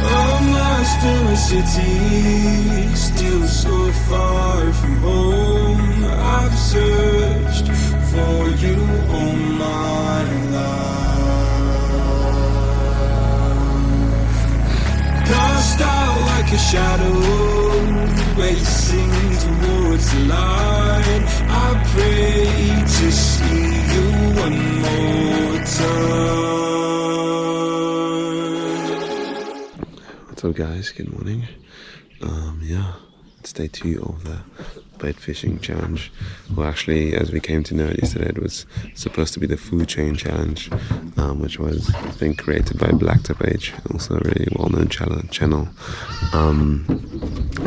I'm lost in a city, still so far from home. I've searched for you all my life. Cast out like a shadow, racing towards the light. I pray to see you one more time. What's up guys, good morning. Yeah, it's day 2 of the bait fishing challenge. Well, actually, as we came to know yesterday, it was supposed to be the food chain challenge, which was, I think, created by Blacktop Age, also a really well-known channel.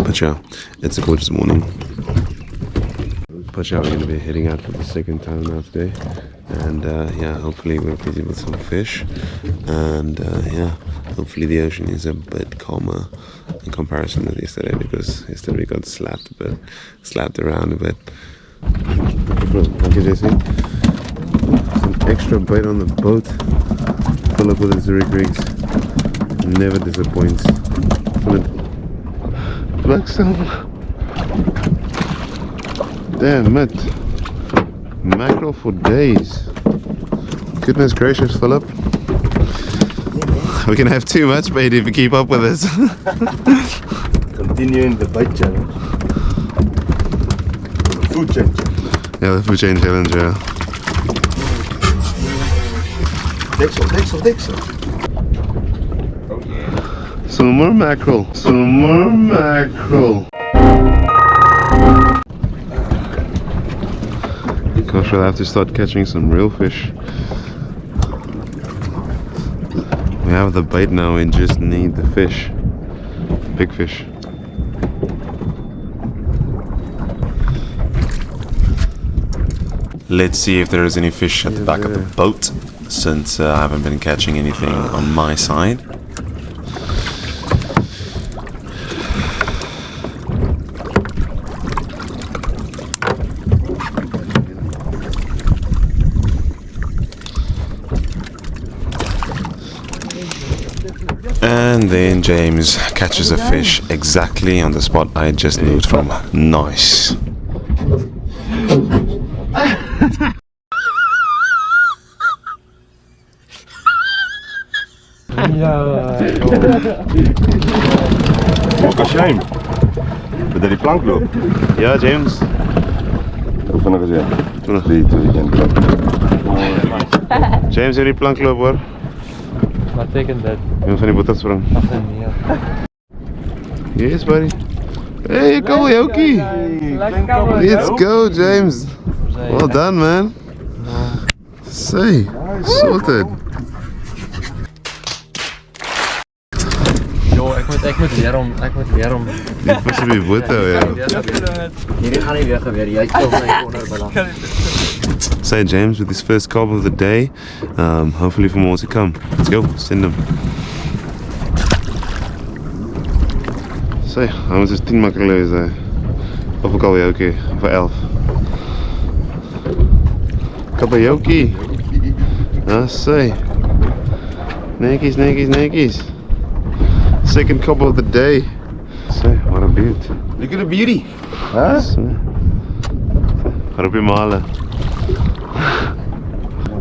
But yeah, it's a gorgeous morning. But yeah, we're going to be heading out for the second time now today, and yeah, hopefully we're busy with some fish, and yeah, hopefully the ocean is a bit calmer in comparison with yesterday, because yesterday we got slapped around a bit. Thank you, Jesse. Some extra bait on the boat. Fill up with the Zurich rigs. Never disappoints. Black salmon. Damn it. Mackerel for days. Goodness gracious, Philip. We're gonna have too much bait if we keep up with this. Continuing the bite challenge. Food chain challenge. Yeah, the food chain challenge, yeah. Deksel. Oh yeah. Some more mackerel. Gosh, we'll have to start catching some real fish. We have the bait now, we just need the fish. Big fish. Let's see if there is any fish at the back of the boat, since I haven't been catching anything on my side. And then James catches a fish exactly on the spot I just moved from. Nice. Wat een shame. Dat die plank loopt. Ja, James. Hoe van gezien? Toen weekend. James, heb je plank lopen hoor? Wat betekent dat? Iemand van die botten sprong. Nee. Yes, buddy. Hey, kawaii. Let's go, James. Well done, man. Say, sorted. Yo, ik moet weer om. Dit was weer botten, ja. Hierdie gaan nie weer gebeur. Jy kom my onder belang. Say James with his first carp of the day. Hopefully for more to come. Let's go, send them. Say, hij moet dus 10 makkelijk zijn. Of een kawaii voor 11. Kawaii. Ah, say. Netjies. Second carp of the day. Say, what a beaut. Look at the beauty. Huh? Ga op je malen.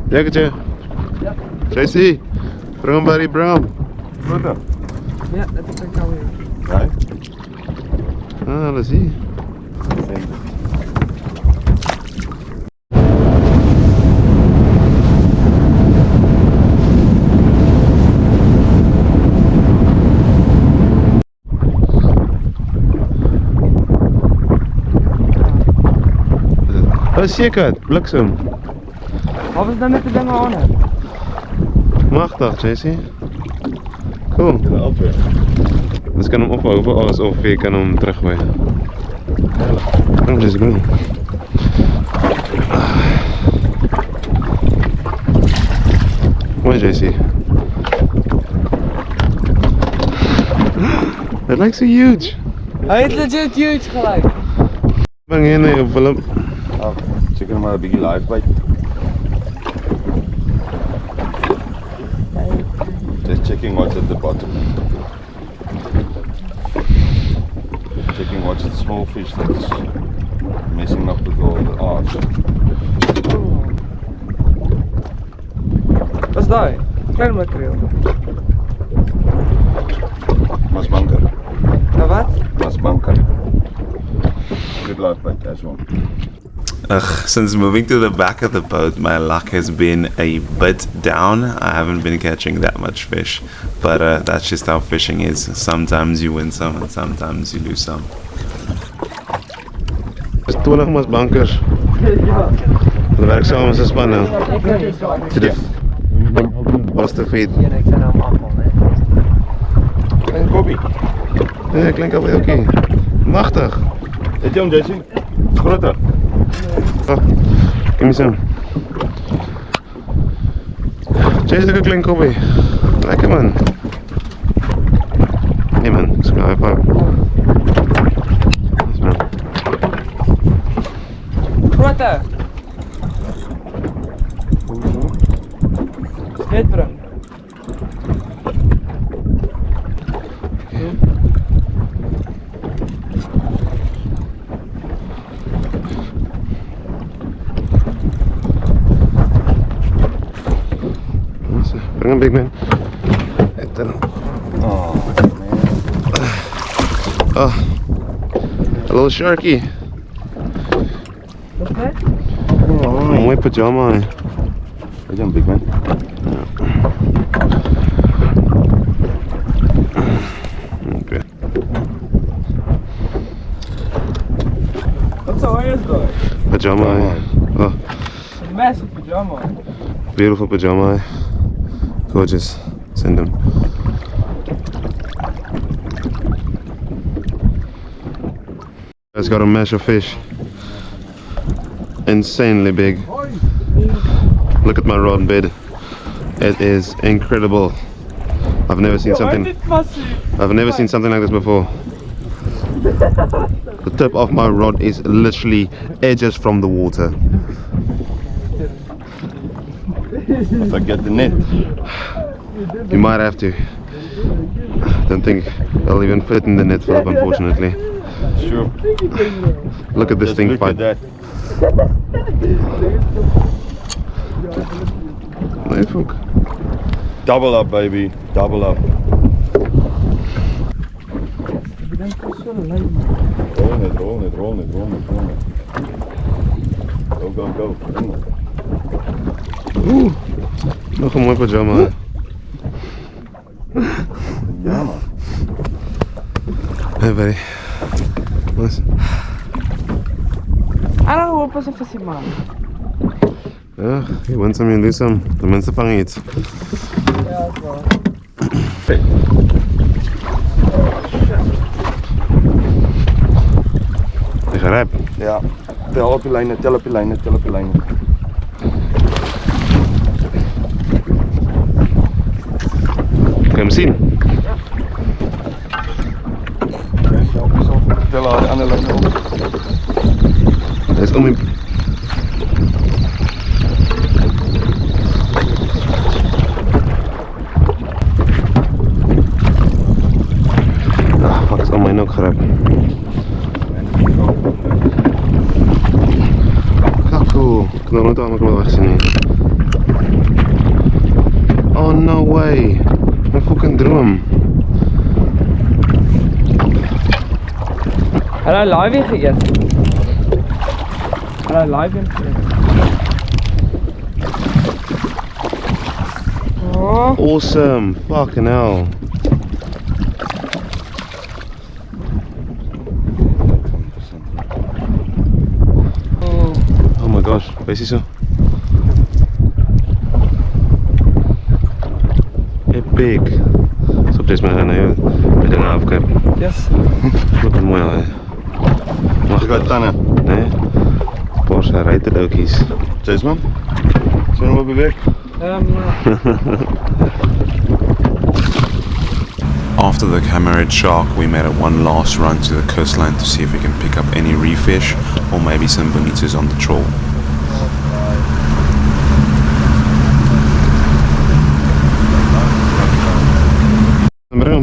Lekkertje. JC, bring him buddy, bring him. Wat? Ja, dat is een kawaii. Ja. Ah, let's see. Oh, zeker, bliksem. Wat is dan met de dingen aan? Machtig, JC. Cool. Dus kan hem ophouden alles of je kan hem teruggooien. Oh, JC, kom. Mooi, JC. That lijkt so huge. Hij is legit huge gelijk. Bang in op Philip. Oh, zeker maar een beetje live bite. checking what's at the bottom. Checking what's the small fish that's messing up with all the arts. Wat is dat? Klein makreel. Masbanker. Nou wat? Masbanker. Good luck, mate. That's one. Since moving to the back of the boat, my luck has been a bit down. I haven't been catching that much fish, but that's just how fishing is. Sometimes you win some and sometimes you lose some. There's 20 masbankers. We werk samen met 'n span nou. Was te feed. Ja, ik zijn nou afval, hè. Klein koppie. Ja, klinkt al heel oké. Machtig. Eet jy hom, Jesse? Groter. Oh, give me some. Chase ook 'n klein koppie. Lekker man. Nee man, ik ska high five. Yes man. Grote. Net bring. Bring him, big man. Oh, Oh, a little sharky. Okay. Een mooi pyjama. Eet jy hom, big man? Okay. Wat zo is dat? Pyjama. Oh, Een massive pyjama. beautiful pyjama. Gorgeous. Send him. It's got a mesh of fish. Insanely big. Look at my rod bed. It is incredible. I've never seen something like this before. The tip of my rod is literally edges from the water. If I get the net. You might have to. Don't think I'll even fit in the net, Philip, unfortunately. Sure. Look at this Just thing look fight. at that. Nee, fuck. Double up, baby. Double up. Roll it, roll it, roll it, roll it, roll it. Go, go, go. Nog een mooi pyjama. Ja, man. Hey buddy. Nice. I don't know what was a man. Ja, you win some, you lose some. Tenminste vang je iets. Ja, dat is waar. Je gaat rap. Ja. Tel op je lijnen, tel op je lijnen, tel op je lijnen. Kan je hem zien? Tel al de andere lijnen op. Hij is om in. Ah, fuck, is al mijn ook gerap. Kakko, ik kan er nooit aan elkaar wegzien. Oh no way, mijn fucking droom. Hallo live gegeten. Hallo live gegeten. Oh. Awesome, fucking hell. Oh my gosh, wees hier zo. Epic. Zo op deze manier gaan we met een afkap. Yes. Wat mooi al. Je gaat tannen. Nee? Porsche ruitendokies. Chase man. Zijn we op de weg? After the hammerhead shark, we made one last run to the coastline to see if we can pick up any reef fish or maybe some bonitas on the trawl.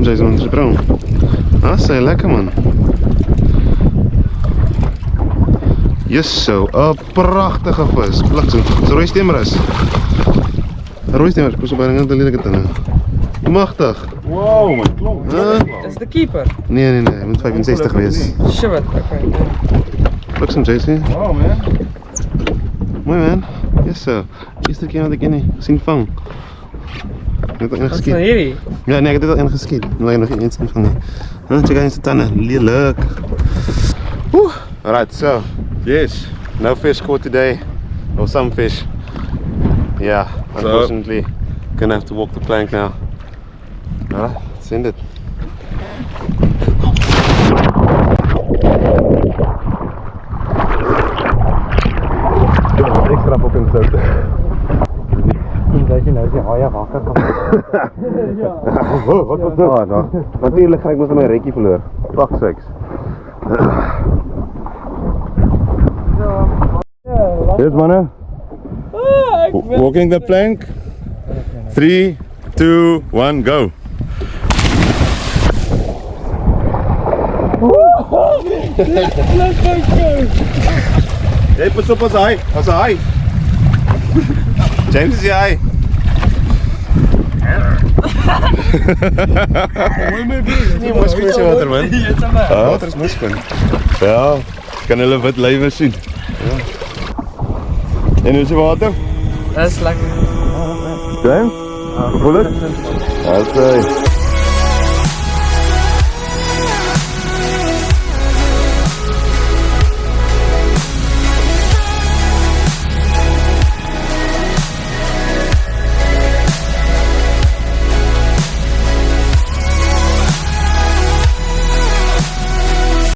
hem Jason, man, is brown. Ah, say lekker man. Yes, zo, een prachtige vis. Bliksem, het is een rooistemmer is. Een rooistemmer, pas op, dan lelijk het dan. Machtig. Wow, man, klomp. Dat is de keeper. Nee, je moet 65 wees. Shit, oké. Bliksem Jason. Wow, man. Mooi man. Yes, zo. Eerste keer wat ik gezien vang. Ik heb het Wat is geskiet. nou hierdie? Ja, nee, ik heb dit al ingeskiet. Maar ik heb nog geen eens van nee. Check eens de tanden. Lelijk. Oeh. Alright, so. Yes. No fish caught today. Or some fish. Yeah, unfortunately. Gonna have to walk the plank now. Alright, let's end it. Ik strap op in de zout. Dat je nou die haaien wakker kan Wat was dit? Ah, nou. Natuurlijk ga ik met mijn reekie verloor. Fuck sakes. Yes, mannen. Walking the plank. 3, 2, 1, go. Hey, pas op als hij. Als hij. James is hij. Nee, mooi skoen se water man. Water is mooi skoon. Ja, kan hulle wit lywe sien. Ja. En hoe is die water? Dat is lekker. James? Voel het? Oké.